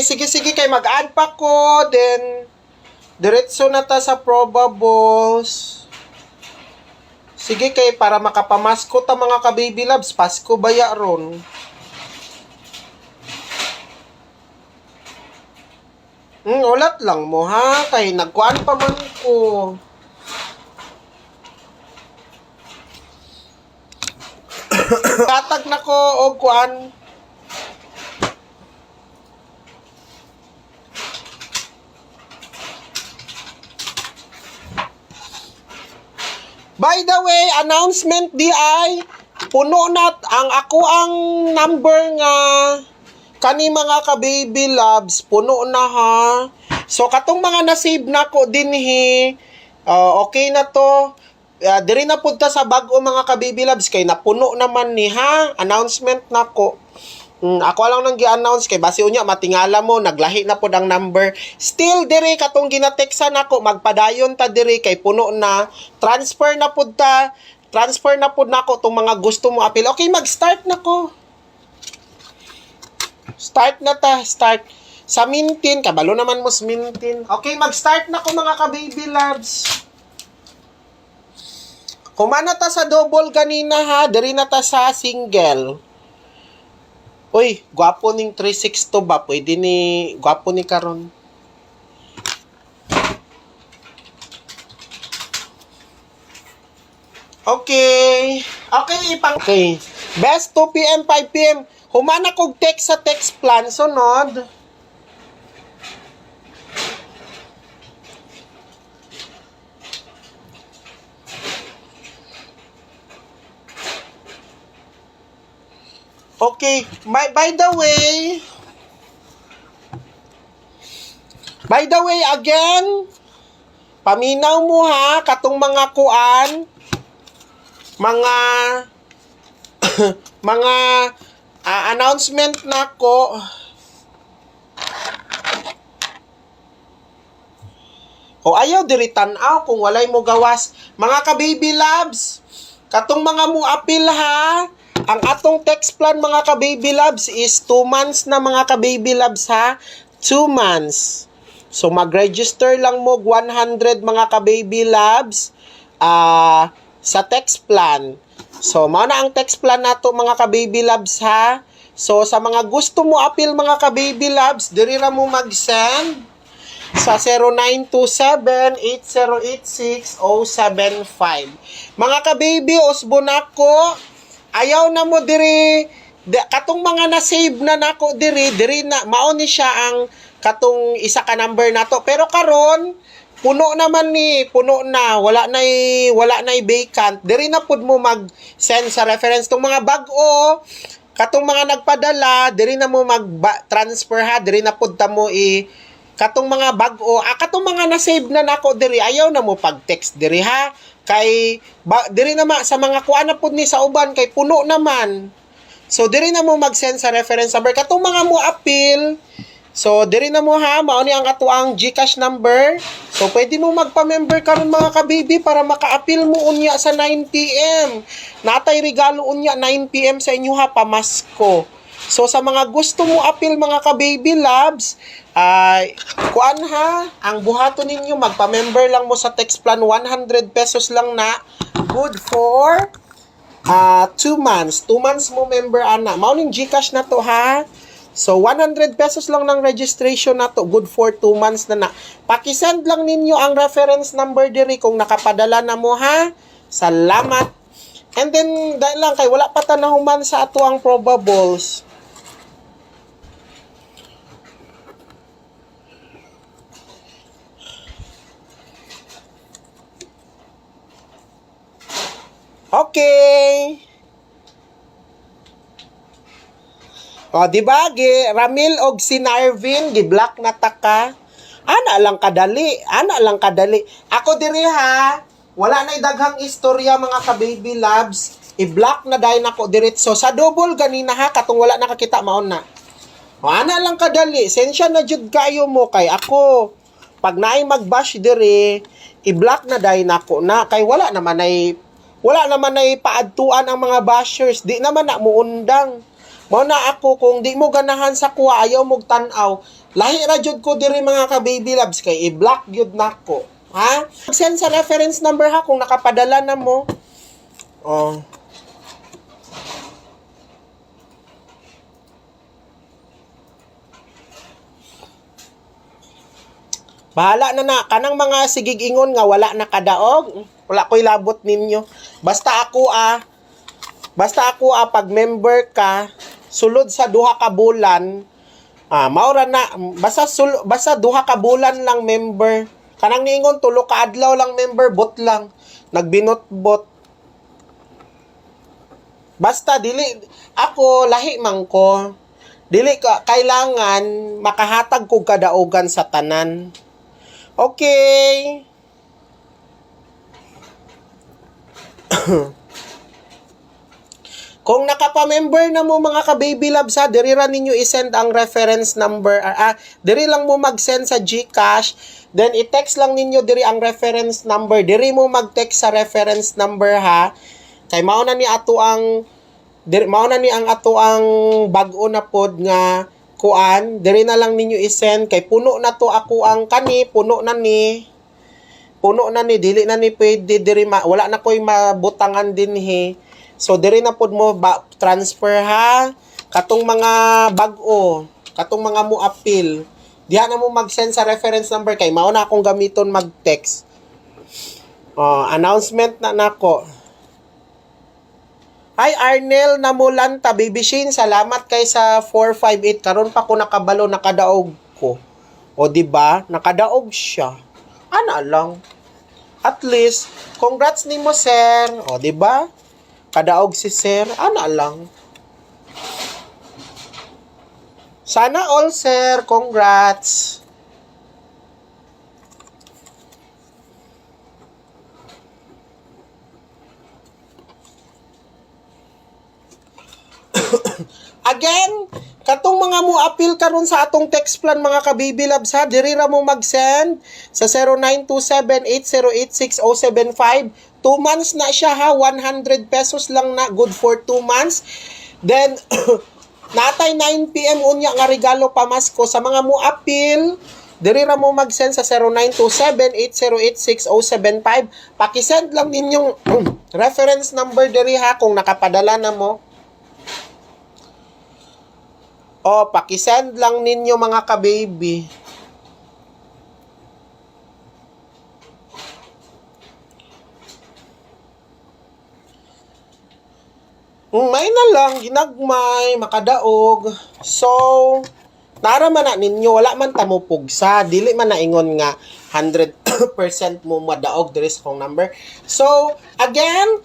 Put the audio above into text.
Sige, kay mag-add pa ko, then diretso na ta sa probables. Sige kay para makapamasko ta mga ka-baby loves, Pasko baya ron. Ulat lang mo ha, kay nagkuan pa man ko. Katag na ko og kuan. By the way, announcement di ay puno na ang ako ang number nga kani mga ka-baby loves, puno na ha. So katong mga na-save na ko dinhi, okay na to. Diri na punta sa bag-o mga ka-baby loves kay napuno naman ni ha. Announcement na ko. Ako lang nang gi-announce kay basi unya matingala mo naglahi na pud ang number. Still diri katong ginateksan nako magpadayon ta diri kay puno na. Transfer na pud ta. Transfer na pud nako tong mga gusto mo apil. Okay, mag-start na ko. Start na ta, start. Sa mintin, kabalo naman mo sa mintin. Okay, mag-start na ko mga ka-baby loves. Kumana ta sa double ganina ha, diri na ta sa single. Uy, gwapo ning 362 ba? Pwede ni, gwapo ni karon. Okay. Okay. Best 2 p.m., 5 p.m. Humana kog text sa text plan. Sunod. Okay, by the way again, paminaw mo ha katong mga kuan, mga mga announcement nako. O ayaw diri tan-aw kung walay mo gawas. Mga ka-baby loves, katong mga mo apil ha. Ang atong text plan mga ka-baby loves is 2 months na mga ka-baby loves ha. 2 months. So mag-register lang mo 100 mga ka-baby loves sa text plan. So mao na ang text plan nato mga ka-baby loves ha. So sa mga gusto mo apil mga ka-baby loves, diri ra mo mag-send sa 0927-8086-075. Mga ka-baby, usbon ako. Ayaw na mo diri katong mga na-save na nako diri na mao ni siya ang katong isa ka number nato. Pero karon puno naman ni, puno na, wala na vacant. Diri na pud mo mag-send sa reference tong mga bag-o. Katong mga nagpadala, diri na mo mag-transfer ha, diri na pud ta mo katong mga bag-o, katong mga na-save na nako diri, ayaw na mo pag-text diri ha. Kay diri na sa mga kuan na pud ni sa uban kay puno naman. So diri na mo mag-send sa reference number katong mga mo appeal. So diri na mo ha, mao ni ang atuang GCash number. So pwede mo magpa-member karon mga ka-baby para maka-appeal mo unya sa 9 PM. Natay regalo unya 9 PM sa inyo ha, pamasko. So sa mga gusto mo appeal mga ka-baby loves, kuan ha, ang buhaton ninyo magpa-member lang mo sa text plan, 100 pesos lang na, good for 2 months. 2 months mo member ana. Mao ning GCash na to ha. So 100 pesos lang ng registration na to, good for 2 months na. Paki-send lang ninyo ang reference number diri kung nakapadala na mo ha. Salamat. And then dahil lang kay wala pa ta nahuman sa ato ang probables. Okay. O, di ba? Ramil og si Narvin, gi-block na taka. Ana lang kadali. Ako diri ha, wala na daghang istorya mga ka-baby loves. I-block na dahil nako diretso. Sa double ganina ha, katong wala nakakita maon na. O, ana lang kadali. Sensya na jud kayo mo kay ako. Pag naay mag-bash diri, i-block na dahil nako na. Kay wala naman ay paadtuan ang mga bashers. Di naman na muundang. Mao na ako kung di mo ganahan sa kuha, ayaw mo tan-aw. Lahi ra jud ko diri mga ka-baby loves kay i-block gyud nako. Ha? Send sa reference number ha kung nakapadala na mo. Oh. Bahala na kanang mga sigig-ingon nga wala na kadaog. Wala ko'y labot ninyo. Basta ako pag member ka sulod sa duha ka bulan, maura na basta duha ka bulan lang member. Kanang niingon tulo ka adlaw lang member, bot lang. Nagbinot-bot. Basta dili ako lahi man ko. Dili ka kailangan makahatag kog kadaogan sa tanan. Okay. Kung nakapa-member na mo mga ka-baby loves ha, diri ra ninyo i-send ang reference number. Diri lang mo mag-send sa GCash. Then i-text lang ninyo diri ang reference number. Diri mo mag-text sa reference number ha. Kay mao na ni ang ato ang bag-o na pod nga kuan, diri na lang ninyo i-send kay puno na to ako ang kani, puno na ni dili na ni pwede diri wala na koy mabutangan din he. So diri na pod mo transfer ha katong mga bag-o, katong mga mo appeal. Diha na mo mag-send sa reference number kay mao na akong gamiton mag-text. Announcement na nako. Hi Arnel Namulanta, Baby Shane, salamat kay sa 458. Karon pa ko nakabalo, nakadaog ko. O di ba? Nakadaog siya. Ana lang. At least, congrats nimo sir. O di ba? Kadaog si sir. Ana lang. Sana all sir, congrats. Again, katong mga mo appeal karon sa atong text plan mga ka-baby loves ha, diri ra mo mag-send sa 0927-8086-075. 2 months na siya ha, 100 pesos lang na, good for 2 months. Then, natay 9 PM unya nga regalo pamasko sa mga mo appeal. Diri ra mo mag-send sa 0927-8086-075. Paki-send lang ninyong reference number diri ha kung nakapadala na mo. Paki-send lang ninyo mga ka-baby. May na lang, ginagmay, makadaog. So, nara man na ninyo, wala man tamo pugsa. Dili man na ingon nga 100% mo madaog, there is phone number. So, again,